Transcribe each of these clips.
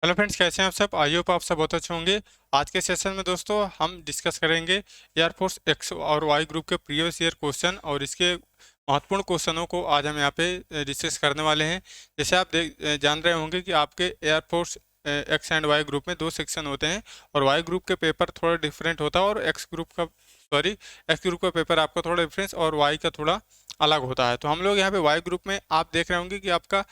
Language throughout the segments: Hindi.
हेलो फ्रेंड्स, कैसे हैं आप सब। आई होप आप सब बहुत अच्छे होंगे। आज के सेशन में दोस्तों हम डिस्कस करेंगे एयरफोर्स एक्स और वाई ग्रुप के प्रीवियस ईयर क्वेश्चन और इसके महत्वपूर्ण क्वेश्चनों को आज हम यहाँ पे डिस्कस करने वाले हैं। जैसे आप जान रहे होंगे कि आपके air force X and Y group में दो सेक्शन होते हैं और वाई ग्रुप के पेपर थोड़ा डिफरेंट होता है और एक्स ग्रुप का पेपर आपका थोड़ा डिफरेंस और वाई का थोड़ा अलग होता है। तो हम लोग यहाँ पे वाई ग्रुप में आप देख रहे होंगे कि आपका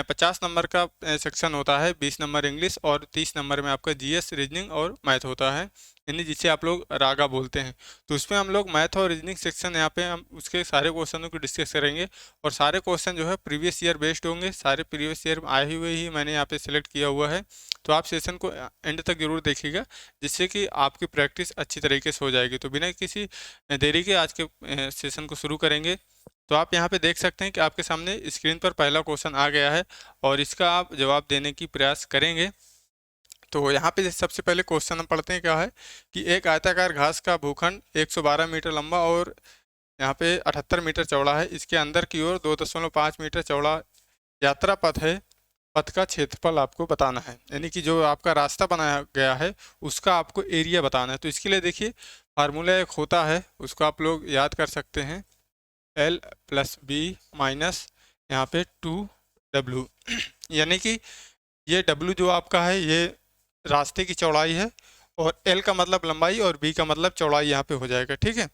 50 नंबर का सेक्शन होता है, 20 नंबर इंग्लिश और 30 नंबर में आपका जीएस, रीजनिंग और मैथ होता है, यानी जिसे आप लोग रागा बोलते हैं। तो उसमें हम लोग मैथ और रीजनिंग सेक्शन यहाँ पे हम उसके सारे क्वेश्चनों को डिस्कस करेंगे और सारे क्वेश्चन जो है प्रीवियस ईयर बेस्ड होंगे। सारे प्रीवियस ईयर में आए हुए ही मैंने यहाँ पे सिलेक्ट किया हुआ है। तो आप सेशन को एंड तक जरूर देखिएगा, जिससे कि आपकी प्रैक्टिस अच्छी तरीके से हो जाएगी। तो बिना किसी देरी के आज के सेशन को शुरू करेंगे। तो आप यहाँ पे देख सकते हैं कि आपके सामने स्क्रीन पर पहला क्वेश्चन आ गया है और इसका आप जवाब देने की प्रयास करेंगे। तो यहाँ पे सबसे पहले क्वेश्चन हम पढ़ते हैं। क्या है कि एक आयताकार घास का भूखंड 112 मीटर लंबा और यहाँ पे 78 मीटर चौड़ा है। इसके अंदर की ओर 2.5 मीटर चौड़ा यात्रा पथ है। पथ का क्षेत्रफल आपको बताना है, यानी कि जो आपका रास्ता बनाया गया है उसका आपको एरिया बताना है। तो इसके लिए देखिए, फार्मूला एक होता है, उसको आप लोग याद कर सकते हैं। एल प्लस बी माइनस यहाँ पे 2W यानी कि ये W जो आपका है ये रास्ते की चौड़ाई है और L का मतलब लंबाई और B का मतलब चौड़ाई यहाँ पे हो जाएगा। ठीक है,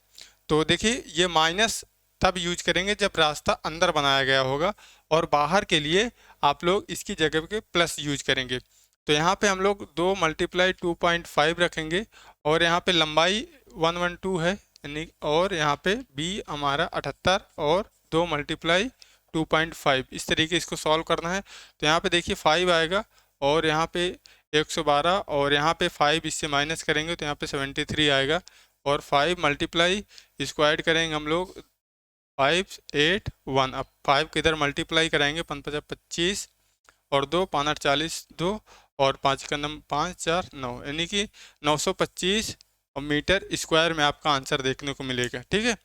तो देखिए ये माइनस तब यूज करेंगे जब रास्ता अंदर बनाया गया होगा और बाहर के लिए आप लोग इसकी जगह पे प्लस यूज करेंगे। तो यहाँ पे हम लोग 2 × 2.5 रखेंगे और यहाँ पे लंबाई 112 है, यानी और यहाँ पे b हमारा 78 और 2 × 2.5 इस तरीके इसको सॉल्व करना है। तो यहाँ पे देखिए 5 आएगा और यहाँ पे 112 और यहाँ पे 5 इससे माइनस करेंगे तो यहाँ पे 73 आएगा और 5 मल्टीप्लाई इसको ऐड करेंगे हम लोग 581। अब 5 किधर मल्टीप्लाई कराएंगे, 5×5 = 25 और 2 × 5 = 40, 2 और 5 का नंबर 5 4 9, यानी कि 925 मीटर स्क्वायर में आपका आंसर देखने को मिलेगा। ठीक है,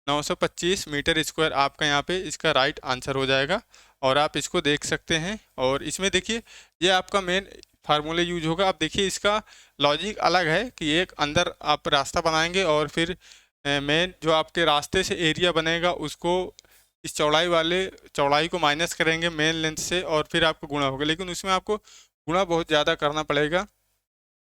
925 मीटर स्क्वायर आपका यहाँ पे इसका राइट आंसर हो जाएगा और आप इसको देख सकते हैं। और इसमें देखिए ये आपका मेन फार्मूले यूज होगा। अब देखिए इसका लॉजिक अलग है कि एक अंदर आप रास्ता बनाएंगे और फिर मेन जो आपके रास्ते से एरिया बनेगा उसको इस चौड़ाई को माइनस करेंगे मेन लेंथ से और फिर आपको गुणा होगा, लेकिन उसमें आपको गुणा बहुत ज़्यादा करना पड़ेगा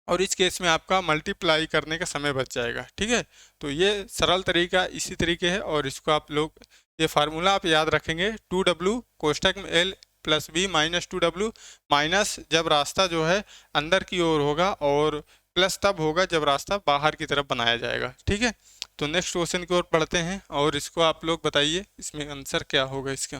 और इस केस में आपका मल्टीप्लाई करने का समय बच जाएगा। ठीक है, तो ये सरल तरीका इसी तरीके है और इसको आप लोग ये फार्मूला आप याद रखेंगे। 2W कोष्टक में L plus B minus 2W, minus जब रास्ता जो है अंदर की ओर होगा और प्लस तब होगा जब रास्ता बाहर की तरफ बनाया जाएगा। ठीक है, तो नेक्स्ट क्वेश्चन की ओर पढ़ते हैं और इसको आप लोग बताइए इसमें आंसर क्या होगा इसका।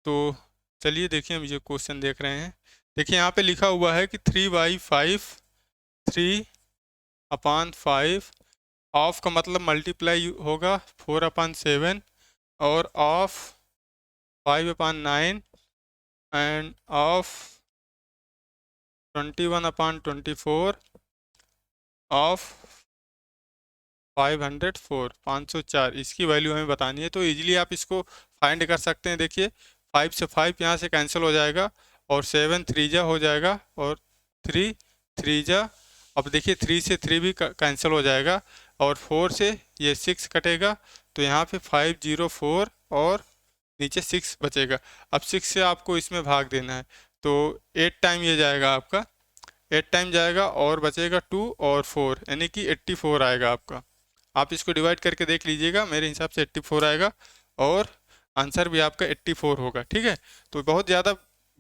तो चलिए देखिए, हम ये क्वेश्चन देख रहे हैं। देखिए यहाँ पे लिखा हुआ है कि 3/5 3/5 ऑफ का मतलब मल्टीप्लाई होगा 4/7 और ऑफ 5/9 एंड ऑफ 21/24 ऑफ 504 504 इसकी वैल्यू हमें बतानी है। तो इजीली आप इसको फाइंड कर सकते हैं। देखिए 5 से 5 यहाँ से कैंसिल हो जाएगा और 7 3 जा हो जाएगा और 3 3 जा, अब देखिए 3 से 3 भी कैंसिल हो जाएगा और 4 से ये 6 कटेगा तो यहाँ पे 504 और नीचे 6 बचेगा। अब 6 से आपको इसमें भाग देना है तो 8 टाइम ये जाएगा आपका, 8 टाइम जाएगा और बचेगा 2 और 4, यानी कि 84 आएगा आपका। आप इसको डिवाइड करके देख लीजिएगा, मेरे हिसाब से 84 आएगा और आंसर भी आपका 84 होगा। ठीक है, तो बहुत ज़्यादा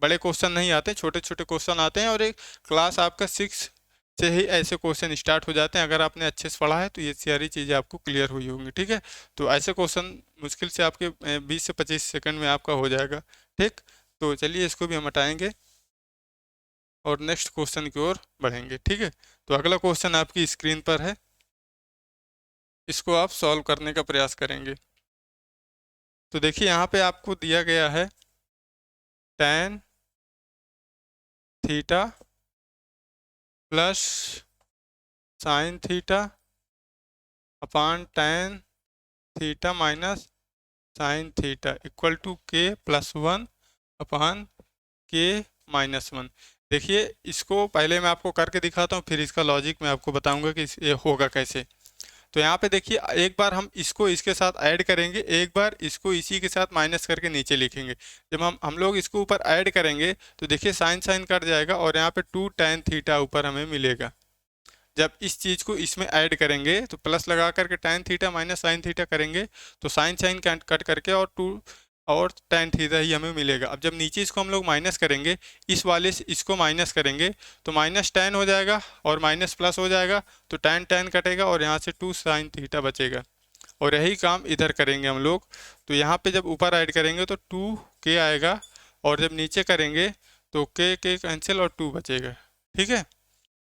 बड़े क्वेश्चन नहीं आते, छोटे छोटे क्वेश्चन आते हैं और एक क्लास आपका 6 से ही ऐसे क्वेश्चन स्टार्ट हो जाते हैं। अगर आपने अच्छे से पढ़ा है तो ये सारी चीज़ें आपको क्लियर हुई होंगी। ठीक है, तो ऐसे क्वेश्चन मुश्किल से आपके 20 से 25 सेकंड में आपका हो जाएगा। ठीक, तो चलिए इसको भी हम हटाएंगे और नेक्स्ट क्वेश्चन की ओर बढ़ेंगे। ठीक है, तो अगला क्वेश्चन आपकी स्क्रीन पर है, इसको आप सॉल्व करने का प्रयास करेंगे। तो देखिए यहाँ पे आपको दिया गया है tan theta plus sin theta upon tan theta minus sine theta equal to K plus one upon K minus one. देखिए इसको पहले मैं आपको करके दिखाता हूँ, फिर इसका लॉजिक मैं आपको बताऊंगा कि ये होगा कैसे। तो यहाँ पे देखिए एक बार हम इसको इसके साथ ऐड करेंगे, एक बार इसको इसी के साथ माइनस करके नीचे लिखेंगे। जब हम लोग इसको ऊपर ऐड करेंगे तो देखिए साइन साइन कट जाएगा और यहाँ पे 2 tan थीटा ऊपर हमें मिलेगा। जब इस चीज़ को इसमें ऐड करेंगे तो प्लस लगा करके tan theta minus sine theta करेंगे तो साइन साइन कट करके और 2 और tan थीटा ही हमें मिलेगा। अब जब नीचे इसको हम लोग माइनस करेंगे, इस वाले से इसको माइनस करेंगे तो माइनस tan हो जाएगा और माइनस प्लस हो जाएगा तो tan tan कटेगा और यहाँ से 2 साइन थीटा बचेगा। और यही काम इधर करेंगे हम लोग। तो यहाँ पे जब ऊपर ऐड करेंगे तो 2k आएगा और जब नीचे करेंगे तो k कैंसिल और 2 बचेगा। ठीक है,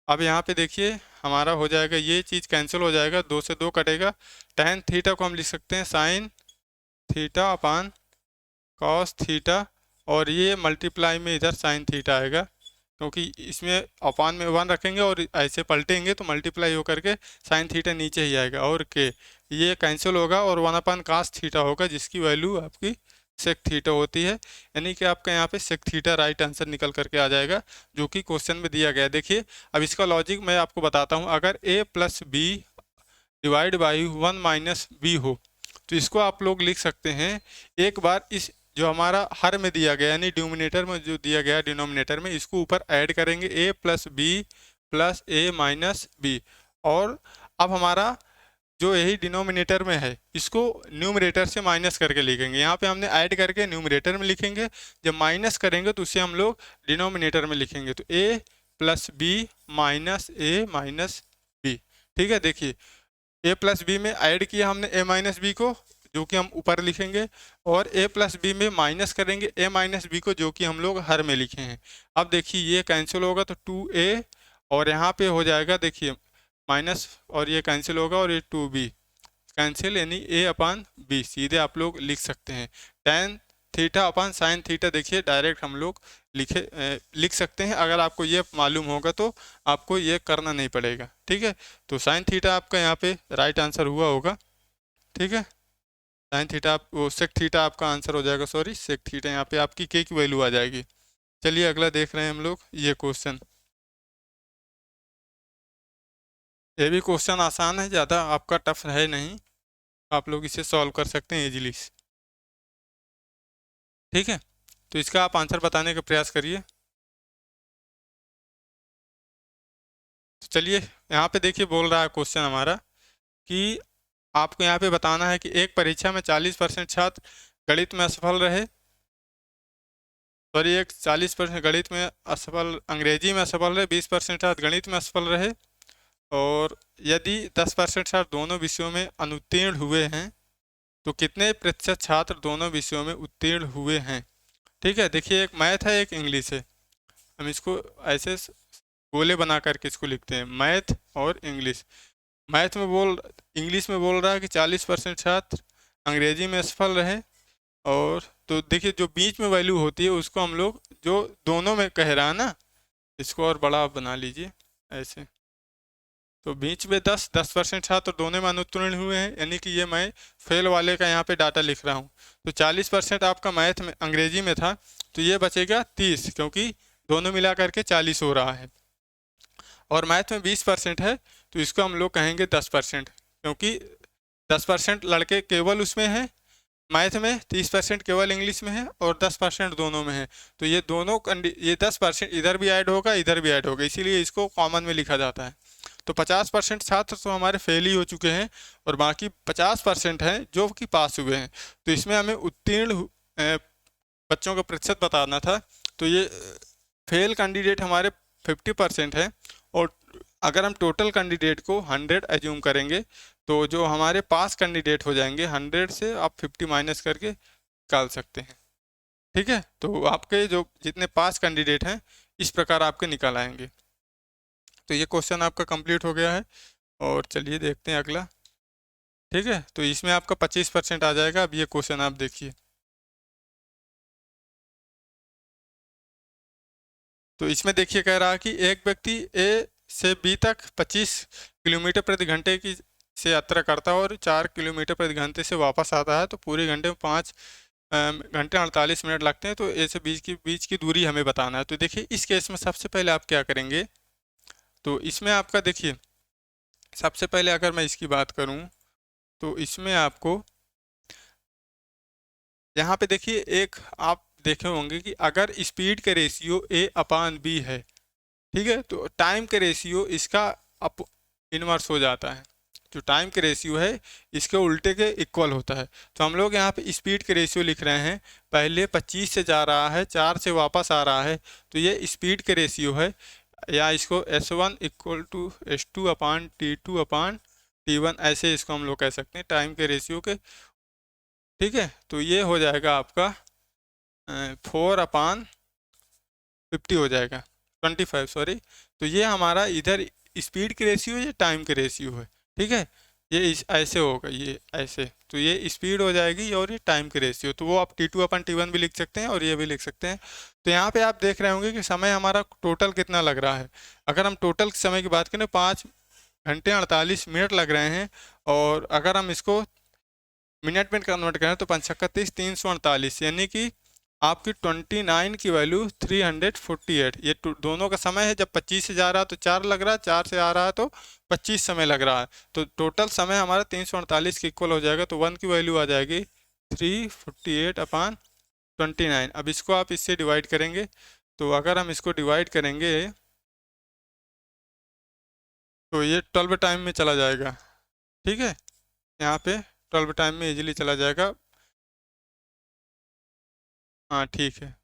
अब यहाँ पे देखिए हमारा हो जाएगा, ये चीज़ कैंसिल हो जाएगा, 2 से 2 कटेगा। tan थीटा को हम लिख सकते हैं sine theta upon cos theta और ये मल्टीप्लाई में इधर साइन थीटा आएगा, क्योंकि इसमें अपान में 1 रखेंगे और ऐसे पलटेंगे तो मल्टीप्लाई होकर के साइन थीटा नीचे ही आएगा और के ये कैंसिल होगा और 1 अपान कास थीटा होगा जिसकी वैल्यू आपकी सेक थीटा होती है। यानी कि आपका यहाँ पे सेक थीटा राइट आंसर निकल करके आ जाएगा जो कि क्वेश्चन में दिया गया है। देखिए अब इसका लॉजिक मैं आपको बताता हूँ। अगर a plus B divide by 1 minus B हो तो इसको आप लोग लिख सकते हैं, एक बार इस जो हमारा हर में दिया गया यानी डिनोमिनेटर में जो दिया गया डिनोमिनेटर में इसको ऊपर ऐड करेंगे a plus B plus A minus B. और अब हमारा जो यही डिनोमिनेटर में है इसको न्यूमरेटर से माइनस करके लिखेंगे। यहाँ पे हमने ऐड करके न्यूमरेटर में लिखेंगे, जब माइनस करेंगे तो उसे हम लोग डिनोमिनेटर में लिखेंगे तो a plus B minus A minus B. ठीक है, देखिए a प्लस बी में ऐड किया हमने a माइनस बी को जो कि हम ऊपर लिखेंगे और a प्लस बी में माइनस करेंगे a माइनस बी को जो कि हम लोग हर में लिखे हैं। अब देखिए ये कैंसिल होगा तो 2a और यहाँ पे हो जाएगा देखिए माइनस और ये कैंसिल होगा और ये 2b कैंसिल यानी a अपान b सीधे आप लोग लिख सकते हैं। tan theta upon sine theta देखिए डायरेक्ट हम लोग लिख सकते हैं। अगर आपको ये मालूम होगा तो आपको ये करना नहीं पड़ेगा। ठीक है, तो साइन थीटा आपका यहाँ पे राइट आंसर हुआ होगा। ठीक है, साइन थीटा आप वो सेक थीटा आपका आंसर हो जाएगा, सॉरी सेक थीटा यहाँ पे आपकी के की वैल्यू आ जाएगी। चलिए अगला देख रहे हैं हम लोग ये क्वेश्चन। ये भी क्वेश्चन आसान है, ज़्यादा आपका टफ है नहीं, आप लोग इसे सॉल्व कर सकते हैं इजीली। ठीक है, तो इसका आप आंसर बताने का प्रयास करिए। तो चलिए यहाँ पे देखिए बोल रहा है क्वेश्चन हमारा कि आपको यहाँ पे बताना है कि एक परीक्षा में 40% छात्र गणित में असफल रहे, सॉरी एक 40% गणित में असफल, अंग्रेजी में असफल रहे, 20% छात्र गणित में असफल रहे और यदि 10% छात्र दोनों विषयों में अनुत्तीर्ण हुए हैं तो कितने प्रतिशत छात्र दोनों विषयों में उत्तीर्ण हुए हैं। ठीक है, देखिए एक मैथ है एक इंग्लिश है, हम इसको ऐसे गोले बना करके इसको लिखते हैं मैथ और इंग्लिश। मैथ में इंग्लिश में बोल रहा है कि 40% छात्र अंग्रेजी में असफल रहे और तो देखिए जो बीच में वैल्यू होती है उसको हम लोग जो दोनों में कह रहा है ना, इसको और बड़ा आप बना लीजिए ऐसे, तो बीच में 10% छात्र दोनों में अनुत्तीर्ण हुए हैं यानी कि ये मैं फेल वाले का यहाँ पे डाटा लिख रहा हूँ। तो 40% आपका मैथ में अंग्रेजी में था तो ये बचेगा 30 क्योंकि दोनों मिला करके 40 हो रहा है। और मैथ में 20% है तो इसको हम लोग कहेंगे 10% क्योंकि 10% लड़के केवल उसमें हैं मैथ में, 30% केवल इंग्लिश में है और 10% दोनों में है। तो ये दोनों ये 10% इधर भी ऐड होगा इधर भी ऐड होगा, इसीलिए इसको कॉमन में लिखा जाता है। तो 50% छात्र तो हमारे फेल ही हो चुके हैं और बाकी 50% हैं जो कि पास हुए हैं। तो इसमें हमें उत्तीर्ण बच्चों का प्रतिशत बताना था। तो ये फेल कैंडिडेट हमारे 50% है और अगर हम टोटल कैंडिडेट को 100 एज्यूम करेंगे तो जो हमारे पास कैंडिडेट हो जाएंगे 100 से आप 50 माइनस करके निकाल सकते हैं। ठीक है, तो आपके जो जितने पास कैंडिडेट हैं इस प्रकार आपके निकल आएंगे। तो ये क्वेश्चन आपका कंप्लीट हो गया है और चलिए देखते हैं अगला। ठीक है, तो इसमें आपका 25% आ जाएगा। अब ये क्वेश्चन आप देखिए, तो इसमें देखिए कह रहा है कि एक व्यक्ति ए से बी तक 25 किलोमीटर प्रति घंटे की से यात्रा करता है और 4 किलोमीटर प्रति घंटे से वापस आता है, तो पूरे घंटे में 5 घंटे 48 मिनट लगते हैं। तो ऐसे बीच की दूरी हमें बताना है। तो देखिए इस केस में सबसे पहले आप क्या करेंगे, तो इसमें आपका देखिए सबसे पहले अगर मैं इसकी बात करूं तो इसमें आपको यहाँ पे देखिए एक आप देखे होंगे कि अगर स्पीड का रेशियो A/B है, ठीक है, तो टाइम का रेशियो इसका अप इनवर्स हो जाता है। जो टाइम का रेशियो है इसके उल्टे के इक्वल होता है। तो हम लोग यहाँ पे स्पीड का रेशियो लिख रहे हैं, पहले 25 से जा रहा है, 4 से वापस आ रहा है, तो ये स्पीड का रेशियो है। या इसको S1 equal to S2 upon T2 upon T1 ऐसे इसको हम लोग कह सकते हैं टाइम के रेशियो के, ठीक है। तो ये हो जाएगा आपका 4/50 हो जाएगा, 25 सॉरी। तो ये हमारा इधर स्पीड की रेशियो है, ये टाइम की रेशियो है, ठीक है। ये ऐसे होगा, ये ऐसे, तो ये स्पीड हो जाएगी और ये टाइम की रेशियो। तो वो आप T2/T1 भी लिख सकते हैं और ये भी लिख सकते हैं। तो यहाँ पे आप देख रहे होंगे कि समय हमारा टोटल कितना लग रहा है। अगर हम टोटल समय की बात करें 5 घंटे 48 मिनट लग रहे हैं, और अगर हम इसको मिनट में कन्वर्ट करें तो 5×30 348, यानी कि आपकी 29 की वैल्यू 348। ये दोनों का समय है, जब 25 से जा रहा है तो 4 लग रहा है, 4 से आ रहा है तो 25 समय लग रहा है। तो टोटल समय हमारा 348 के इक्वल हो जाएगा। तो 1 की वैल्यू आ जाएगी 348/29। अब इसको आप इससे डिवाइड करेंगे, तो अगर हम इसको डिवाइड करेंगे तो ये 12 टाइम में चला जाएगा, ठीक है। यहाँ पे 12 टाइम में इजीली चला जाएगा। हाँ ठीक है,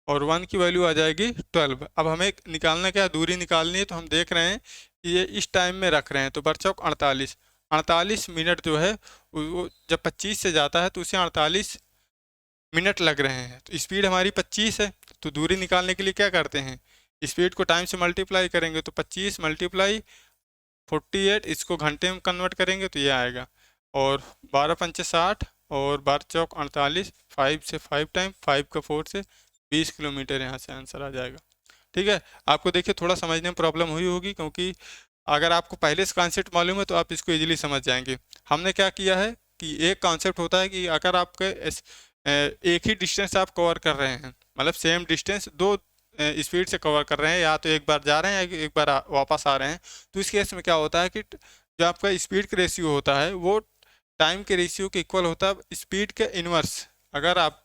और 1 की वैल्यू आ जाएगी 12। अब हमें निकालना क्या है, दूरी निकालनी है। तो हम देख रहे हैं कि ये इस टाइम में रख रहे हैं, तो बरचौक 48 मिनट जो है वो जब 25 से जाता है तो उसे 48 मिनट लग रहे हैं। तो स्पीड हमारी 25 है, तो दूरी निकालने के लिए क्या करते हैं, स्पीड को टाइम से मल्टीप्लाई करेंगे। तो 25 मल्टीप्लाई 48, इसको घंटे में कन्वर्ट करेंगे तो ये आएगा, और 12×5 = 60 और 12×4 = 48, 5 से 5 टाइम, 5 का 4 से 20 किलोमीटर यहाँ से आंसर आ जाएगा, ठीक है। आपको देखिए थोड़ा समझने में प्रॉब्लम हुई होगी, क्योंकि अगर आपको पहले से कॉन्सेप्ट मालूम है तो आप इसको इजीली समझ जाएंगे। हमने क्या किया है कि एक कॉन्सेप्ट होता है कि अगर आपके एक ही डिस्टेंस आप कवर कर रहे हैं, मतलब सेम डिस्टेंस दो स्पीड से कवर कर रहे हैं, या तो एक बार जा रहे हैं या एक बार वापस आ रहे हैं, तो इस केस में क्या होता है कि जो आपका स्पीड का रेशियो होता है वो टाइम के रेशियो के इक्वल होता है, स्पीड के इनवर्स। अगर आप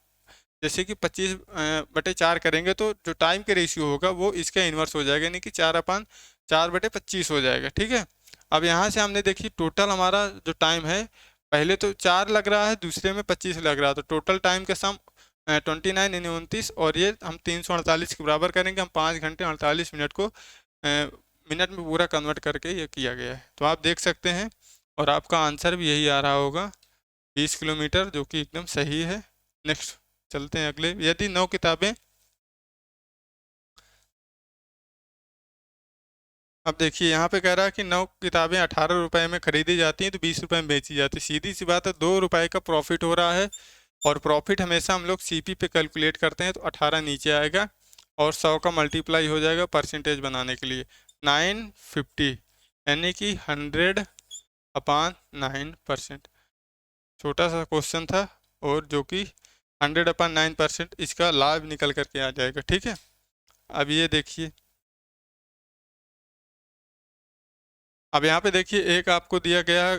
जैसे कि 25/4 करेंगे तो जो टाइम के रेशियो होगा वो इसका इन्वर्स हो जाएगा, यानी कि 4/4/25 हो जाएगा, ठीक है। अब यहाँ से हमने देखी टोटल हमारा जो टाइम है, पहले तो 4 लग रहा है, दूसरे में 25 लग रहा है, तो टोटल टाइम का सम 29 यानी 29, और ये हम 348 के बराबर करेंगे। हम 5 घंटे 48 मिनट को मिनट में पूरा कन्वर्ट करके ये किया गया है। तो आप देख सकते हैं, और आपका आंसर भी यही आ रहा होगा, 20 किलोमीटर, जो कि एकदम सही है। नेक्स्ट चलते हैं अगले। यदि 9 किताबें, अब देखिए यहाँ पे कह रहा है कि 9 किताबें 18 रुपए में खरीदी जाती हैं तो 20 रुपए में बेची जाती है। सीधी सी बात है, 2 रुपए का प्रॉफिट हो रहा है, और प्रॉफिट हमेशा हम लोग सीपी पे कैलकुलेट करते हैं, तो 18 नीचे आएगा और 100 का मल्टीप्लाई हो जाएगा परसेंटेज बनाने के लिए 950, यानी कि 100/9%। छोटा सा क्वेश्चन था, और जो कि 100/9% इसका लाभ निकल करके आ जाएगा, ठीक है। अब ये देखिए, अब यहाँ पे देखिए एक आपको दिया गया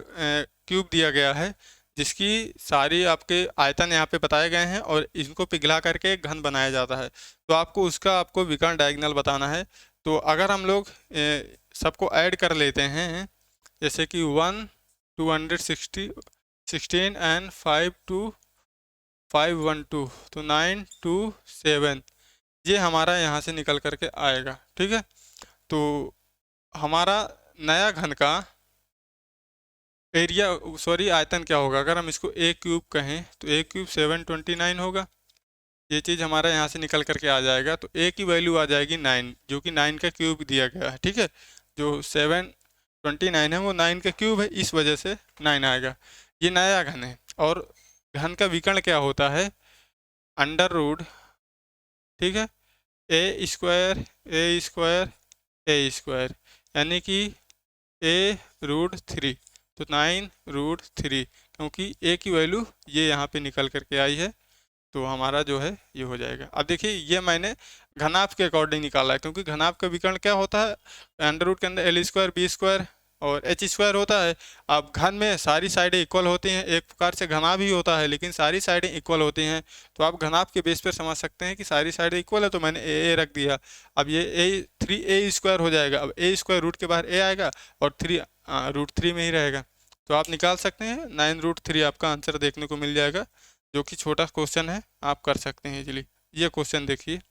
क्यूब दिया गया है, जिसकी सारी आपके आयतन यहाँ पे बताए गए हैं, और इनको पिघला करके एक घन बनाया जाता है। तो आपको उसका आपको विकर्ण डायगोनल बताना है। तो अगर हम लोग सबको ऐड कर लेते हैं, जैसे कि 1 260 16 एंड 5 2 512, तो 927, ये हमारा यहाँ से निकल करके आएगा, ठीक है। तो हमारा नया घन का एरिया, सॉरी आयतन क्या होगा, अगर हम इसको ए क्यूब कहें तो ए क्यूब 729 होगा। ये चीज़ हमारा यहाँ से निकल करके आ जाएगा। तो ए की वैल्यू आ जाएगी 9, जो कि 9 का क्यूब दिया गया है, ठीक है। जो 729 है वो 9 का क्यूब है, इस वजह से 9 आएगा। ये नया घन है, और घन का विकर्ण क्या होता है, अंडर रूट, ठीक है, A² A² A², यानी कि A√3। तो 9√3, क्योंकि ए की वैल्यू ये यहाँ पे निकल करके आई है, तो हमारा जो है ये हो जाएगा। अब देखिए ये मैंने घनाभ के अकॉर्डिंग निकाला है, क्योंकि घनाभ का विकर्ण क्या होता है, अंडर रूट के अंदर एल स्क्वायर बी स्क्वायर और एच स्क्वायर होता है। अब घन में सारी साइडें इक्वल होती हैं, एक प्रकार से घनाभ ही होता है लेकिन सारी साइडें इक्वल होती हैं, तो आप घनाभ के बेस पर समझ सकते हैं कि सारी साइडें इक्वल है, तो मैंने ए रख दिया। अब ये ए 3a² हो जाएगा। अब ए स्क्वायर रूट के बाहर ए आएगा और 3√3 में ही रहेगा, तो आप निकाल सकते हैं 9√3 आपका आंसर देखने को मिल जाएगा, जो कि छोटा क्वेश्चन है, आप कर सकते हैं इजीली। ये क्वेश्चन देखिए।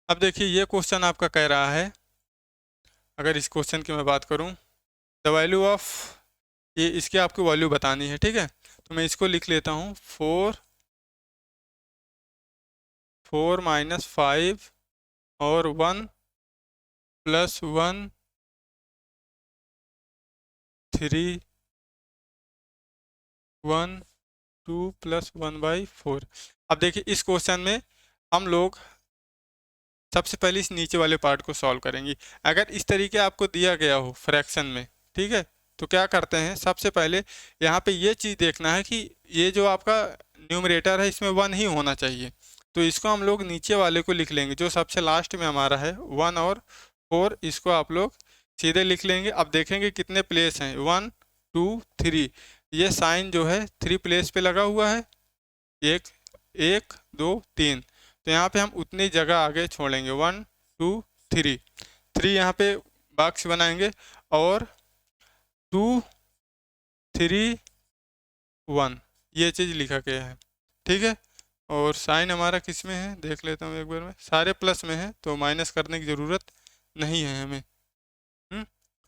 अब देखिए ये क्वेश्चन आपका कह रहा है, अगर इस क्वेश्चन की मैं बात करूं, द वैल्यू ऑफ, ये इसकी आपको वैल्यू बतानी है, ठीक है। तो मैं इसको लिख लेता हूं, 4 -5 और 1 + 1 3 1 2 + 1/4। अब देखिए इस क्वेश्चन में हम लोग सबसे पहले इस नीचे वाले पार्ट को सॉल्व करेंगे। अगर इस तरीके आपको दिया गया हो फ्रैक्शन में, ठीक है, तो क्या करते हैं, सबसे पहले यहाँ पे ये चीज़ देखना है कि ये जो आपका न्यूमरेटर है इसमें 1 ही होना चाहिए, तो इसको हम लोग नीचे वाले को लिख लेंगे, जो सबसे लास्ट में हमारा है 1 और 4, इसको आप लोग सीधे लिख लेंगे। अब देखेंगे कितने प्लेस हैं, 1 2 3, ये साइन जो है 3 प्लेस पे लगा हुआ है, 1 1 2 3, तो यहाँ पे हम उतनी जगह आगे छोड़ेंगे, 1 2 3 यहाँ पे बॉक्स बनाएंगे और 2 3 1 ये चीज़ लिखा गया है, ठीक है। और साइन हमारा किस में है देख लेता हूँ एक बार में, सारे प्लस में है, तो माइनस करने की ज़रूरत नहीं है हमें,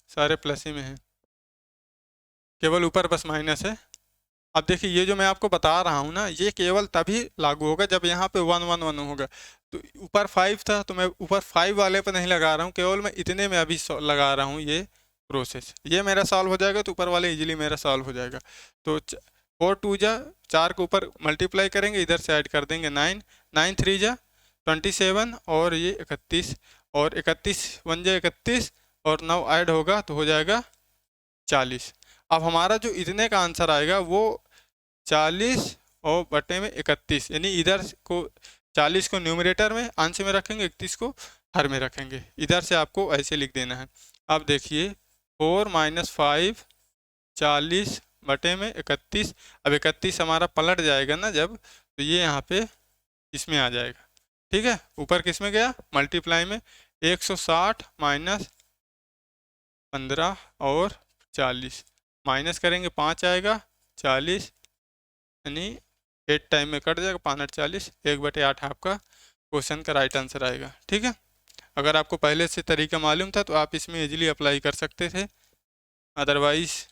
सारे प्लस ही में है, केवल ऊपर बस माइनस है। अब देखिए ये जो मैं आपको बता रहा हूँ ना, ये केवल तभी लागू होगा जब यहाँ पे 1 1 1 होगा। तो ऊपर 5 था, तो मैं ऊपर 5 वाले पे नहीं लगा रहा हूँ, केवल मैं इतने में अभी लगा रहा हूँ ये प्रोसेस, ये मेरा सॉल्व हो जाएगा तो ऊपर वाले इजीली मेरा सॉल्व हो जाएगा। तो 4 2 जा 4 के ऊपर मल्टीप्लाई करेंगे, इधर से ऐड कर देंगे 9 9 3 जा 27 और ये 31, और 31 1 जा 31 और 9 ऐड होगा तो हो जाएगा 40। अब हमारा जो इतने का आंसर आएगा वो 40 और बटे में 31, यानी इधर को 40 को न्यूमरेटर में अंश में रखेंगे, 31 को हर में रखेंगे, इधर से आपको ऐसे लिख देना है। अब देखिए 4 -5 40 बटे में 31, अब 31 हमारा पलट जाएगा ना जब, तो ये यहाँ पे इसमें आ जाएगा, ठीक है। ऊपर किस में गया, मल्टीप्लाई में, 160 -15 और 40 माइनस करेंगे 5 आएगा, 40 यानी 8 टाइम में कट जाएगा, 5 8 40, 1/8 आपका क्वेश्चन का राइट आंसर आएगा, ठीक है। अगर आपको पहले से तरीका मालूम था तो आप इसमें इजीली अप्लाई कर सकते थे, अदरवाइज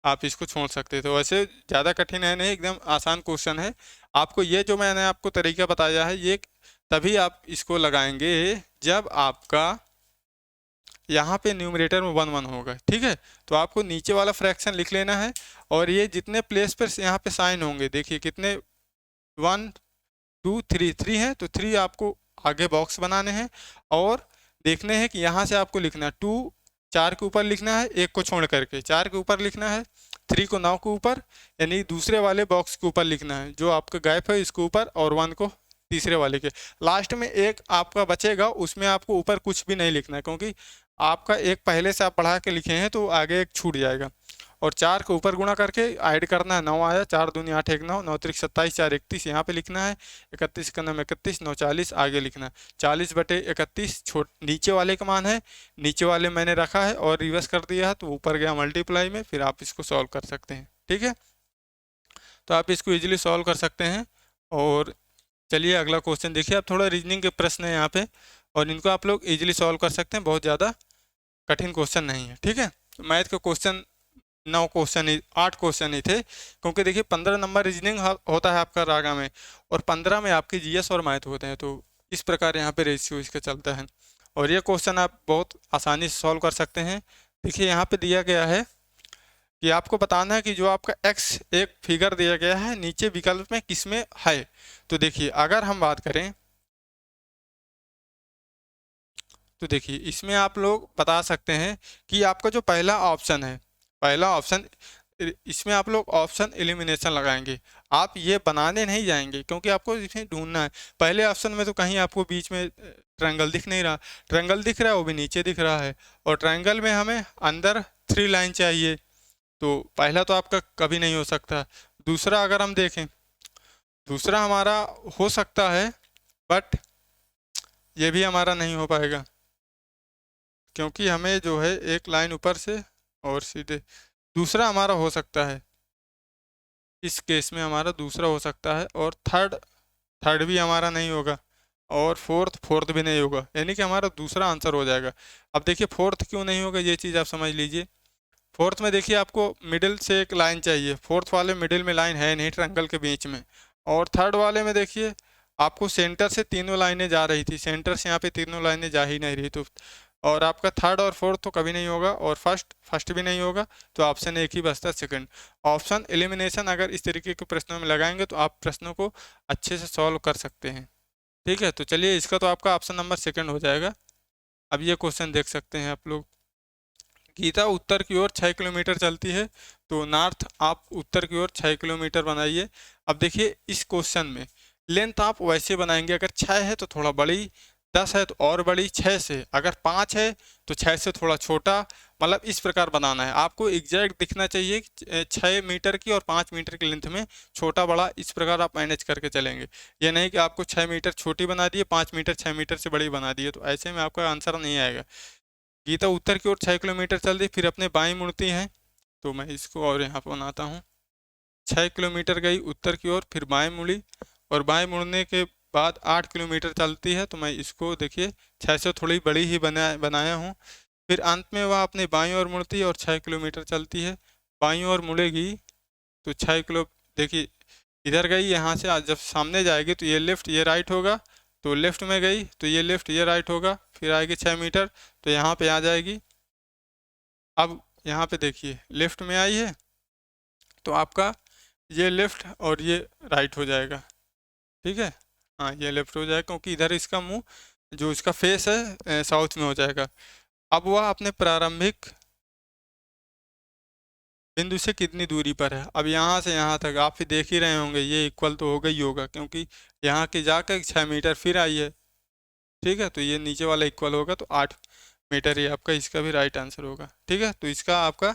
आप इसको छोड़ सकते थे। वैसे ज़्यादा कठिन है नहीं, एकदम आसान क्वेश्चन है। आपको ये जो मैंने आपको तरीका बताया है, ये तभी आप इसको लगाएंगे जब आपका यहाँ पे न्यूमरेटर में 1 1 होगा, ठीक है। तो आपको नीचे वाला फ्रैक्शन लिख लेना है, और ये जितने प्लेस पर यहाँ पे साइन होंगे, देखिए कितने 1 2 3 3 है, तो 3 आपको आगे बॉक्स बनाने हैं, और देखने हैं कि यहाँ से आपको लिखना है 2 4 के ऊपर लिखना है, एक को छोड़ करके 4 के ऊपर लिखना है, 3 को 9 के ऊपर, यानी दूसरे वाले बॉक्स के ऊपर लिखना है, जो आपका गैप है इसके ऊपर, और 1 को तीसरे वाले के लास्ट में एक आपका बचेगा, उसमें आपको ऊपर कुछ भी नहीं लिखना है, क्योंकि आपका एक पहले से आप बढ़ा के लिखे हैं तो आगे एक छूट जाएगा। और 4 को ऊपर गुणा करके ऐड करना है, 9 आया, 4 दूनी 8 1 9 9 3 27 4 31 यहाँ पे लिखना है, 31 का 9 31 9 40 आगे लिखना है, 40 बटे 31 नीचे वाले का मान है, नीचे वाले मैंने रखा है और रिवर्स कर दिया है, तो ऊपर गया मल्टीप्लाई में, फिर आप इसको सॉल्व कर सकते हैं, ठीक है। तो आप इसको ईजिली सॉल्व कर सकते हैं। और चलिए अगला क्वेश्चन देखिए, आप थोड़ा रीजनिंग के प्रश्न है यहाँ पे, और इनको आप लोग इजीली सॉल्व कर सकते हैं, बहुत ज़्यादा कठिन क्वेश्चन नहीं है, ठीक है। तो मैथ का क्वेश्चन 9 क्वेश्चन ही 8 क्वेश्चन ही थे, क्योंकि देखिए 15 नंबर रीजनिंग होता है आपका रागा में, और 15 में आपके जीएस और मैथ होते हैं, तो इस प्रकार यहाँ पे रेशियो इसका चलता है। और ये क्वेश्चन आप बहुत आसानी से सॉल्व कर सकते हैं। देखिए यहाँ पे दिया गया है कि आपको बताना है कि जो आपका एक्स एक फिगर दिया गया है, नीचे विकल्प में किस में है। तो देखिए अगर हम बात करें तो देखिए इसमें आप लोग बता सकते हैं कि आपका जो पहला ऑप्शन है, पहला ऑप्शन, इसमें आप लोग ऑप्शन एलिमिनेशन लगाएंगे। आप ये बनाने नहीं जाएंगे क्योंकि आपको इसमें ढूंढना है। पहले ऑप्शन में तो कहीं आपको बीच में ट्रायंगल दिख नहीं रहा, ट्रायंगल दिख रहा है वो भी नीचे दिख रहा है, और ट्रायंगल में हमें अंदर 3 लाइन चाहिए, तो पहला तो आपका कभी नहीं हो सकता। दूसरा अगर हम देखें, दूसरा हमारा हो सकता है, बट ये भी हमारा नहीं हो पाएगा क्योंकि हमें जो है एक लाइन ऊपर से और सीधे, दूसरा हमारा हो सकता है, इस केस में हमारा दूसरा हो सकता है, और थर्ड, थर्ड भी हमारा नहीं होगा, और फोर्थ, फोर्थ भी नहीं होगा, यानी कि हमारा दूसरा आंसर हो जाएगा। अब देखिए फोर्थ क्यों नहीं होगा ये चीज़ आप समझ लीजिए। फोर्थ में देखिए आपको मिडिल से एक लाइन चाहिए, फोर्थ वाले मिडिल में लाइन है नहीं ट्रायंगल के बीच में, और थर्ड वाले में देखिए आपको सेंटर से तीनों लाइनें जा रही थी, सेंटर से यहाँ पे तीनों लाइनें जा ही नहीं रही, तो और आपका थर्ड और फोर्थ तो कभी नहीं होगा, और फर्स्ट, फर्स्ट भी नहीं होगा, तो ऑप्शन एक ही बचता है सेकंड। ऑप्शन एलिमिनेशन अगर इस तरीके के प्रश्नों में लगाएंगे तो आप प्रश्नों को अच्छे से सॉल्व कर सकते हैं। ठीक है, तो चलिए इसका तो आपका ऑप्शन नंबर सेकंड हो जाएगा। अब ये क्वेश्चन देख सकते हैं आप लोग, गीता उत्तर की ओर 6 किलोमीटर चलती है, तो नॉर्थ आप उत्तर की ओर 6 किलोमीटर बनाइए। अब देखिए इस क्वेश्चन में लेंथ आप वैसे बनाएंगे, अगर 6 है तो थोड़ा बड़ी, 10 है तो और बड़ी, 6 से, अगर 5 है तो 6 से थोड़ा छोटा, मतलब इस प्रकार बनाना है आपको। एग्जैक्ट दिखना चाहिए कि 6 मीटर की और 5 मीटर की लेंथ में छोटा बड़ा, इस प्रकार आप मैनेज करके चलेंगे। ये नहीं कि आपको 6 मीटर छोटी बना दिए, 5 मीटर 6 मीटर से बड़ी बना दिए, तो ऐसे में आपका आंसर नहीं आएगा। गीता उत्तर की ओर 6 किलोमीटर चल दी, फिर अपने बाएं मुड़ती है, तो मैं इसको और यहाँ पर बनाता हूँ। 6 किलोमीटर गई उत्तर की ओर, फिर बाएं मुड़ी, और बाएं मुड़ने के बाद 8 किलोमीटर चलती है, तो मैं इसको देखिए 6 से थोड़ी बड़ी ही बनाया हूँ। फिर अंत में वह अपने बाईं ओर मुड़ती है और 6 किलोमीटर चलती है, बाईं ओर मुड़ेगी तो 6 किलो, देखिए इधर गई, यहाँ से जब सामने जाएगी तो ये लेफ्ट ये राइट होगा, तो लेफ्ट में गई तो ये लेफ्ट ये राइट होगा, फिर आएगी 6 मीटर, तो यहाँ पे आ जाएगी। अब यहाँ पे देखिए लेफ्ट में आई है, तो आपका ये लेफ्ट और ये राइट हो जाएगा। ठीक है, हाँ ये लेफ्ट हो जाएगा क्योंकि इधर इसका मुंह, जो इसका फेस है साउथ में हो जाएगा। अब वह अपने प्रारंभिक बिंदु से कितनी दूरी पर है। अब यहाँ से यहाँ तक आप भी देख ही रहे होंगे, ये इक्वल तो होगा ही होगा क्योंकि यहाँ के जाकर 6 मीटर फिर आई है। ठीक है, तो ये नीचे वाला इक्वल होगा, तो 8 मीटर ही आपका इसका भी राइट आंसर होगा। ठीक है, तो इसका आपका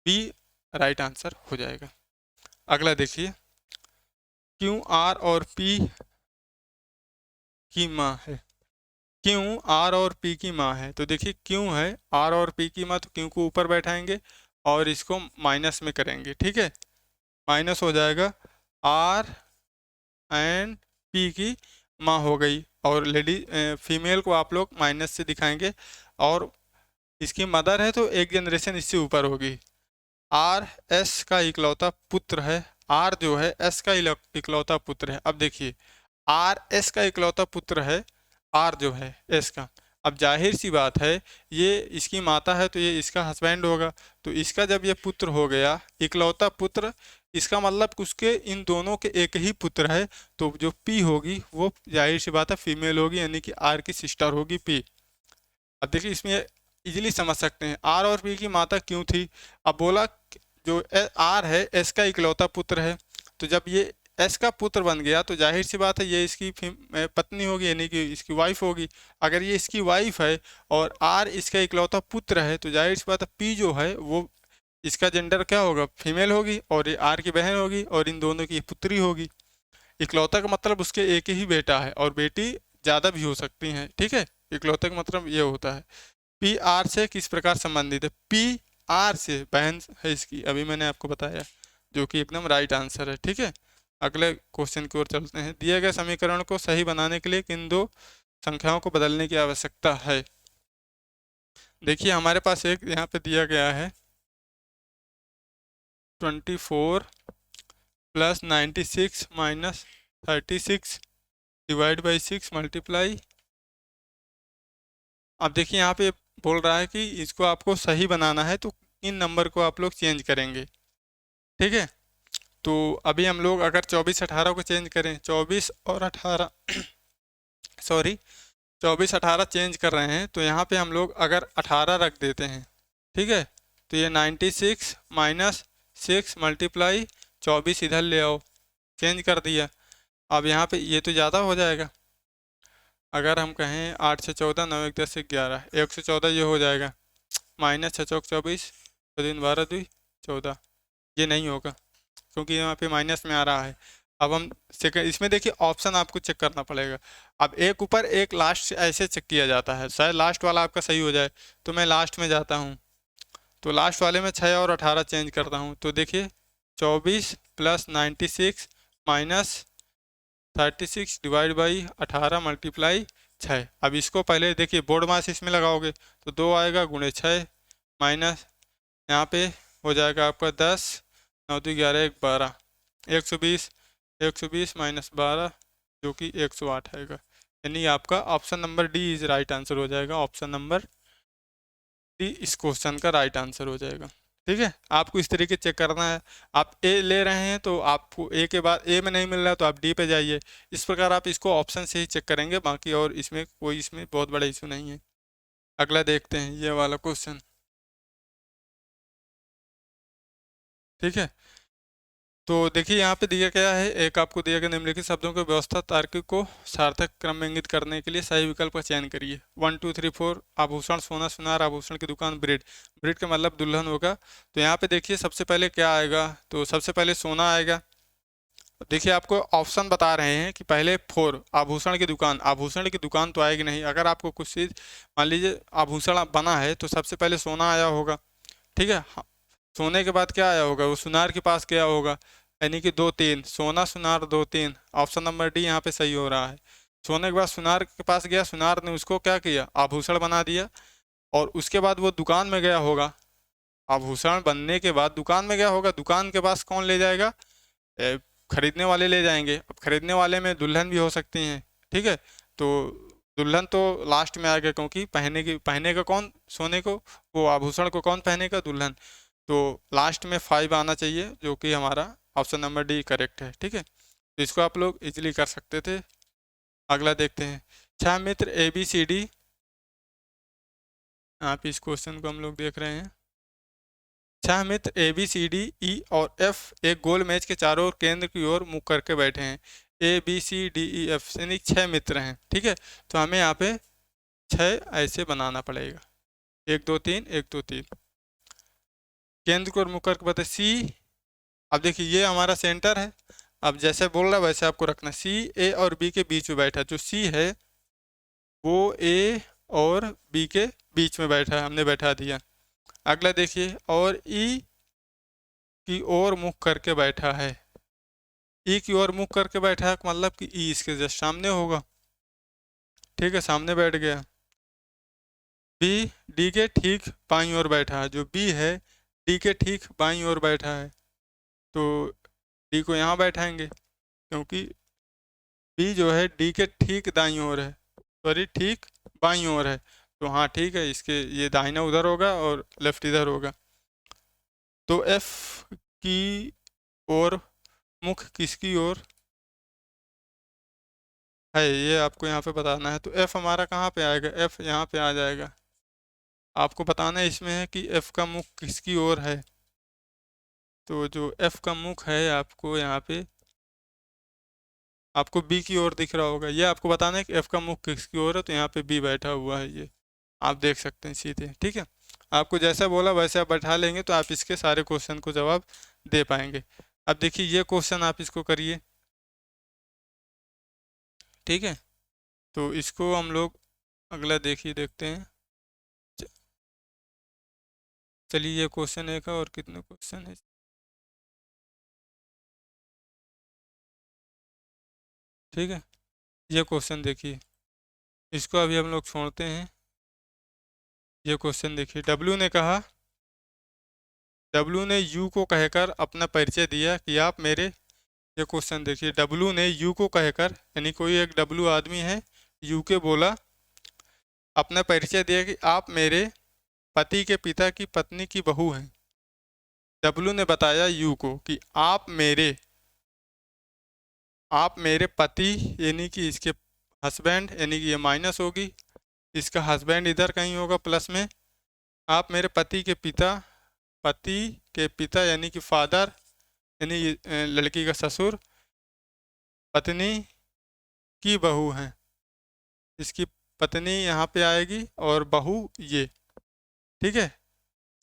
बी राइट आंसर हो जाएगा। अगला देखिए, क्यू आर और पी की माँ है, क्यू आर और पी की माँ है, तो देखिए क्यू है आर और पी की माँ, तो क्यू को ऊपर बैठाएंगे और इसको माइनस में करेंगे। ठीक है, माइनस हो जाएगा, आर एंड पी की माँ हो गई, और लेडी फीमेल को आप लोग माइनस से दिखाएंगे, और इसकी मदर है तो एक जनरेशन इससे ऊपर होगी। आर एस का इकलौता पुत्र है, आर जो है एस का इकलौता पुत्र है। अब देखिए आर एस का इकलौता पुत्र है, आर जो है एस का, अब जाहिर सी बात है ये इसकी माता है तो ये इसका हस्बैंड होगा, तो इसका जब ये पुत्र हो गया इकलौता पुत्र, इसका मतलब उसके इन दोनों के एक ही पुत्र है, तो जो पी होगी वो जाहिर सी बात है फीमेल होगी, यानी कि आर की सिस्टर होगी पी। अब देखिए इसमें इजीली समझ सकते हैं आर और पी की माता क्यों थी। अब बोला जो आर है एस का इकलौता पुत्र है, तो जब ये एस का पुत्र बन गया तो जाहिर सी बात है ये इसकी पत्नी होगी, यानी कि इसकी वाइफ होगी। अगर ये इसकी वाइफ है और आर इसका इकलौता पुत्र है, तो जाहिर सी बात है पी जो है वो इसका जेंडर क्या होगा, फीमेल होगी, और ये आर की बहन होगी, और इन दोनों की पुत्री होगी। इकलौता का मतलब उसके एक ही बेटा है, और बेटी ज़्यादा भी हो सकती हैं। ठीक है, इकलौता का मतलब ये होता है। पी आर से किस प्रकार संबंधित है, पी आर से बहन है इसकी, अभी मैंने आपको बताया, जो कि एकदम राइट आंसर है। ठीक है, अगले क्वेश्चन की ओर चलते हैं। दिए गए समीकरण को सही बनाने के लिए किन दो संख्याओं को बदलने की आवश्यकता है। देखिए हमारे पास एक यहाँ पे दिया गया है 24 plus 96 minus 36 divide by 6 multiply. अब देखिए यहाँ पे बोल रहा है कि इसको आपको सही बनाना है, तो इन नंबर को आप लोग चेंज करेंगे। ठीक है, तो अभी हम लोग अगर 24 18 को चेंज करें, 24 और 18 सॉरी 24 18 चेंज कर रहे हैं, तो यहाँ पे हम लोग अगर 18 रख देते हैं, ठीक है, तो ये 96 माइनस 6 मल्टीप्लाई 24 इधर ले आओ, चेंज कर दिया। अब यहाँ पे ये तो ज़्यादा हो जाएगा, अगर हम कहें 8 से 14 9 1 10 11 114 ये हो जाएगा, माइनस 6 चौक 24 तो 3 12 2 14, ये नहीं होगा क्योंकि यहाँ पे माइनस में आ रहा है। अब हम सेकंड इसमें देखिए ऑप्शन आपको चेक करना पड़ेगा। अब एक ऊपर एक लास्ट से ऐसे चेक किया जाता है, शायद लास्ट वाला आपका सही हो जाए, तो मैं लास्ट में जाता हूँ, तो लास्ट वाले में 6 और 18 चेंज करता हूँ, तो देखिए 24 plus 96 minus 36 divide by 18 multiply 6। अब इसको पहले देखिए बोर्ड मास इसमें लगाओगे तो 2 आएगा गुणे 6 माइनस यहाँ पे हो जाएगा आपका 10 9 2 11 1 12 120 माइनस 12 जो कि 108 आएगा, यानी आपका option number D is right answer हो जाएगा। ऑप्शन नंबर डी इस क्वेश्चन का राइट आंसर हो जाएगा। ठीक है, आपको इस तरीके चेक करना है। आप ए ले रहे हैं तो आपको ए के बाद ए में नहीं मिल रहा तो आप डी पे जाइए, इस प्रकार आप इसको ऑप्शन से ही चेक करेंगे, बाकी और इसमें कोई इसमें बहुत बड़ा इशू नहीं है। अगला देखते हैं ये वाला क्वेश्चन। ठीक है, तो देखिए यहाँ पे दिया गया है, एक आपको दिया गया निम्नलिखित शब्दों की व्यवस्था तार्किक को सार्थक क्रम में इंगित करने के लिए सही विकल्प का चयन करिए। 1 2 3 4 आभूषण सोना सुनार आभूषण की दुकान ब्रेड, ब्रेड का मतलब दुल्हन होगा। तो यहाँ पे देखिए सबसे पहले क्या आएगा, तो सबसे पहले सोना आएगा। देखिए आपको ऑप्शन बता रहे हैं कि पहले 4 आभूषण की दुकान, आभूषण की दुकान तो आएगी नहीं। अगर आपको कुछ चीज़ मान लीजिए आभूषण बना है तो सबसे पहले सोना आया होगा, ठीक है। सोने के बाद क्या आया होगा, वो सुनार के पास गया होगा, यानी कि 2 3 सोना सुनार 2 3, ऑप्शन नंबर डी यहाँ पे सही हो रहा है। सोने के बाद सुनार के पास गया, सुनार ने उसको क्या किया, आभूषण बना दिया, और उसके बाद वो दुकान में गया होगा। आभूषण बनने के बाद दुकान में गया होगा, दुकान के पास कौन ले जाएगा, खरीदने वाले ले जाएंगे। अब खरीदने वाले में दुल्हन भी हो सकती हैं, ठीक है। तो दुल्हन तो लास्ट में आ गया, क्योंकि पहनेगा कौन सोने को, वो आभूषण को कौन पहनेगा, दुल्हन। तो लास्ट में 5 आना चाहिए, जो कि हमारा ऑप्शन नंबर डी करेक्ट है। ठीक है, तो इसको आप लोग इजीली कर सकते थे। अगला देखते हैं, 6 मित्र ए बी सी डी, आप इस क्वेश्चन को हम लोग देख रहे हैं। 6 मित्र ए बी सी डी ई और एफ एक गोल मेज के चारों ओर केंद्र की ओर मुख करके बैठे हैं। A B C D E F यानी 6 मित्र हैं, ठीक है। तो हमें यहाँ पे 6 ऐसे बनाना पड़ेगा, 1 2 3 1 2 3, केंद्र की ओर मुख करके बैठे सी। अब देखिए ये हमारा सेंटर है, अब जैसे बोल रहा है वैसे आपको रखना। सी ए और बी के बीच में बैठा, जो सी है वो ए और बी के बीच में बैठा है, हमने बैठा दिया। अगला देखिए, और ई की ओर मुख करके बैठा है। ई की ओर मुख करके बैठा है मतलब कि ई इसके जस्ट सामने होगा, ठीक है, सामने बैठ गया। बी डी के ठीक बाईं ओर बैठा है, जो बी है डी के ठीक बाईं ओर बैठा है, तो डी को यहाँ बैठाएंगे, क्योंकि बी जो है डी के ठीक दाईं ओर है, सॉरी ठीक बाईं ओर है। तो हाँ ठीक है, इसके ये दाहिना उधर होगा और लेफ्ट इधर होगा। तो एफ की ओर मुख किसकी ओर है, ये आपको यहाँ पे बताना है। तो एफ हमारा कहाँ पे आएगा, एफ यहाँ पे आ जाएगा। आपको बताना इसमें है कि एफ का मुख किसकी ओर है। तो जो एफ का मुख है आपको यहाँ पे, आपको बी की ओर दिख रहा होगा, ये आपको बताना है कि एफ का मुख किसकी ओर है। तो यहाँ पे बी बैठा हुआ है, ये आप देख सकते हैं सीधे, ठीक है। आपको जैसा बोला वैसे आप बैठा लेंगे तो आप इसके सारे क्वेश्चन को जवाब दे पाएंगे। अब देखिए ये क्वेश्चन आप इसको करिए, ठीक है। तो इसको हम लोग अगला देखिए देखते हैं। चलिए ये क्वेश्चन एक है, और कितने क्वेश्चन है, ठीक है। ये क्वेश्चन देखिए, इसको अभी हम लोग छोड़ते हैं। ये क्वेश्चन देखिए, डब्लू ने यू को कहकर अपना परिचय दिया कि आप मेरे, ये क्वेश्चन देखिए, डब्लू ने यू को कहकर, यानी कोई एक डब्लू आदमी है, यू के बोला, अपना परिचय दिया कि आप मेरे पति के पिता की पत्नी की बहू हैं। डब्लू ने बताया यू को कि आप मेरे पति, यानी कि इसके हस्बैंड यानी कि ये माइनस होगी, इसका हस्बैंड इधर कहीं होगा प्लस में। आप मेरे पति के पिता यानी कि फादर, यानी लड़की का ससुर, पत्नी की बहू हैं, इसकी पत्नी यहाँ पे आएगी और बहू ये, ठीक है,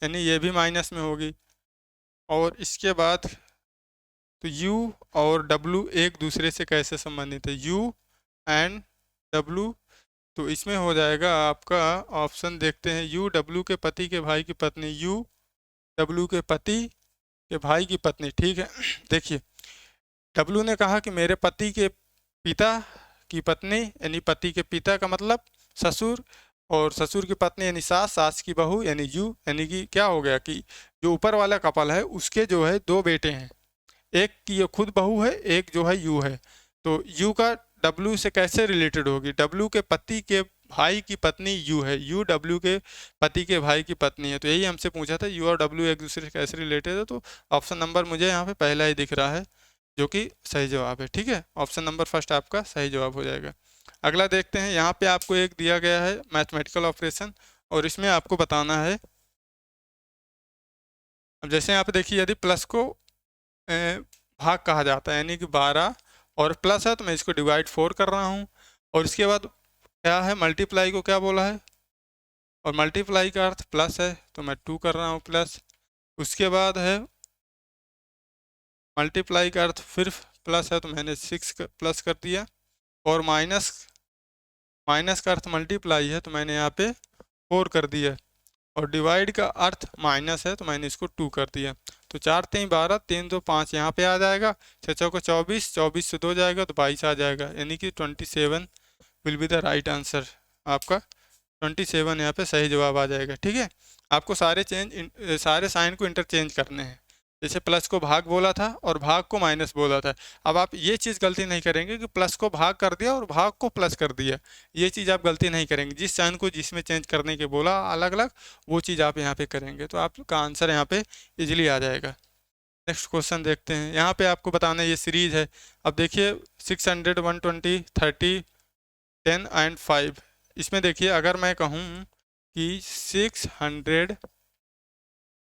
यानी ये भी माइनस में होगी। और इसके बाद तो U और W एक दूसरे से कैसे संबंधित है, U एंड W, तो इसमें हो जाएगा आपका ऑप्शन, देखते हैं, U W के पति के भाई की पत्नी, U W के पति के भाई की पत्नी, ठीक है। देखिए W ने कहा कि मेरे पति के पिता की पत्नी, यानी पति के पिता का मतलब ससुर, और ससुर की पत्नी यानी सास, सास की बहू यानी यू, यानी कि क्या हो गया कि जो ऊपर वाला कपल है उसके जो है दो बेटे हैं, एक की ये खुद बहू है, एक जो है यू है। तो यू का डब्लू से कैसे रिलेटेड होगी, डब्लू के पति के भाई की पत्नी यू है, यू डब्लू के पति के भाई की पत्नी है। तो यही हमसे पूछा था, यू और डब्लू एक दूसरे से कैसे रिलेटेड है। तो ऑप्शन नंबर मुझे यहाँ पे पहला ही दिख रहा है जो कि सही जवाब है, ठीक है। ऑप्शन नंबर फर्स्ट आपका सही जवाब हो जाएगा। अगला देखते हैं, यहाँ पे आपको एक दिया गया है मैथमेटिकल ऑपरेशन, और इसमें आपको बताना है, अब जैसे यहाँ पे देखिए, यदि प्लस को भाग कहा जाता है, यानी कि 12 और प्लस है तो मैं इसको डिवाइड 4 कर रहा हूँ, और इसके बाद क्या है, मल्टीप्लाई को क्या बोला है, और मल्टीप्लाई का अर्थ प्लस है तो मैं 2 कर रहा हूँ प्लस। उसके बाद है मल्टीप्लाई का अर्थ फिर प्लस है तो मैंने 6 प्लस कर दिया, और माइनस का अर्थ मल्टीप्लाई है तो मैंने यहाँ पे 4 कर दिया, और डिवाइड का अर्थ माइनस है तो मैंने इसको 2 कर दिया। तो 4 3 12, 3 2 5 यहाँ पे आ जाएगा, 6 चौको 24, 24 से 2 जाएगा तो 22 आ जाएगा, यानी कि 27 will be the right answer. आपका 27 यहाँ पे सही जवाब आ जाएगा, ठीक है। आपको सारे साइन को इंटरचेंज करने हैं, जैसे प्लस को भाग बोला था और भाग को माइनस बोला था। अब आप ये चीज़ गलती नहीं करेंगे कि प्लस को भाग कर दिया और भाग को प्लस कर दिया, ये चीज़ आप गलती नहीं करेंगे। जिस साइन को जिसमें चेंज करने के बोला अलग अलग, वो चीज़ आप यहाँ पे करेंगे तो आपका आंसर यहाँ पे इजीली आ जाएगा। नेक्स्ट क्वेश्चन देखते हैं, यहाँ पे आपको बताना है, ये सीरीज है। अब देखिए 600, 120, 30, 10 एंड 5, इसमें देखिए अगर मैं कहूँ कि 600,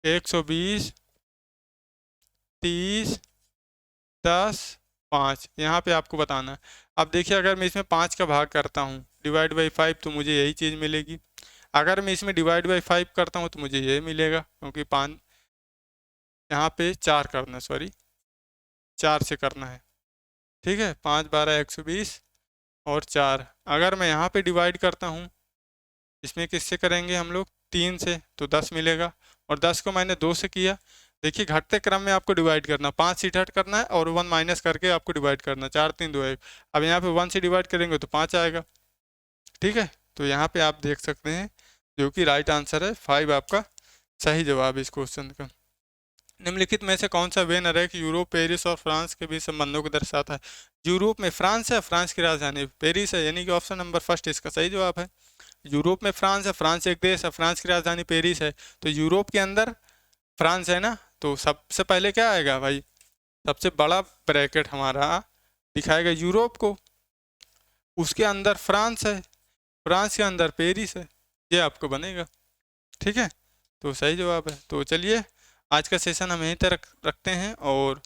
120, 30, 10, 5, यहाँ पे आपको बताना है। अब देखिए अगर मैं इसमें 5 का भाग करता हूँ डिवाइड बाई 5 तो मुझे यही चीज़ मिलेगी। अगर मैं इसमें डिवाइड बाई 5 करता हूँ तो मुझे ये मिलेगा, क्योंकि 5 यहाँ पे 4 करना, सॉरी 4 से करना है, ठीक है। 5 12 120 और 4। अगर मैं यहाँ पे डिवाइड करता हूँ, इसमें किससे करेंगे हम लोग, 3 से, तो 10 मिलेगा, और 10 को मैंने 2 से किया। देखिए घटते क्रम में आपको डिवाइड करना, 5 सीट हट करना है और 1 माइनस करके आपको डिवाइड करना, 4 3 2 1। अब यहाँ पे 1 से डिवाइड करेंगे तो 5 आएगा, ठीक है। तो यहाँ पे आप देख सकते हैं जो कि राइट आंसर है, 5 आपका सही जवाब है इस क्वेश्चन का। निम्नलिखित में से कौन सा वे न रहे कि यूरोप, पेरिस और फ्रांस के बीच संबंधों को दर्शाता है। यूरोप में फ्रांस है, फ्रांस की राजधानी पेरिस है, यानी कि ऑप्शन नंबर फर्स्ट इसका सही जवाब है। यूरोप में फ्रांस है, फ्रांस एक देश है, फ्रांस की राजधानी पेरिस है, तो यूरोप के अंदर फ्रांस है ना, तो सबसे पहले क्या आएगा भाई, सबसे बड़ा ब्रैकेट हमारा दिखाएगा यूरोप को, उसके अंदर फ्रांस है, फ्रांस के अंदर पेरिस है, ये आपको बनेगा, ठीक है। तो सही जवाब है। तो चलिए आज का सेशन हम यहीं तक रखते हैं, और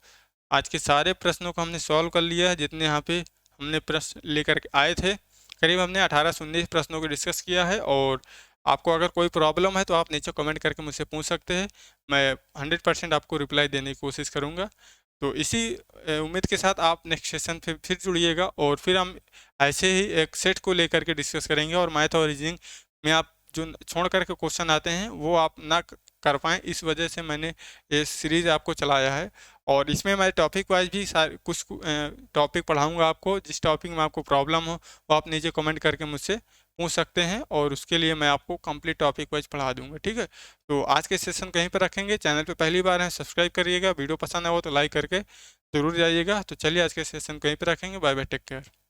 आज के सारे प्रश्नों को हमने सॉल्व कर लिया है, जितने यहाँ पे हमने प्रश्न लेकर के आए थे, करीब हमने 18 से 19 प्रश्नों को डिस्कस किया है। और आपको अगर कोई प्रॉब्लम है तो आप नीचे कमेंट करके मुझसे पूछ सकते हैं, मैं 100% आपको रिप्लाई देने की कोशिश करूँगा। तो इसी उम्मीद के साथ आप नेक्स्ट सेशन फिर जुड़िएगा, और फिर हम ऐसे ही एक सेट को लेकर के डिस्कस करेंगे, और मैथ और रीजनिंग में आप जो छोड़ करके क्वेश्चन आते हैं वो आप ना कर पाएँ, इस वजह से मैंने ये सीरीज़ आपको चलाया है। और इसमें मैं टॉपिक वाइज भी कुछ टॉपिक पढ़ाऊंगा आपको, जिस टॉपिक में आपको प्रॉब्लम हो वो आप नीचे कमेंट करके मुझसे पूछ सकते हैं, और उसके लिए मैं आपको कंप्लीट टॉपिक वाइज पढ़ा दूंगा, ठीक है। तो आज के सेशन कहीं पर रखेंगे, चैनल पे पहली बार है सब्सक्राइब करिएगा, वीडियो पसंद आए हो तो लाइक करके ज़रूर जाइएगा। तो चलिए आज के सेशन कहीं पर रखेंगे, बाय बाय, टेक केयर।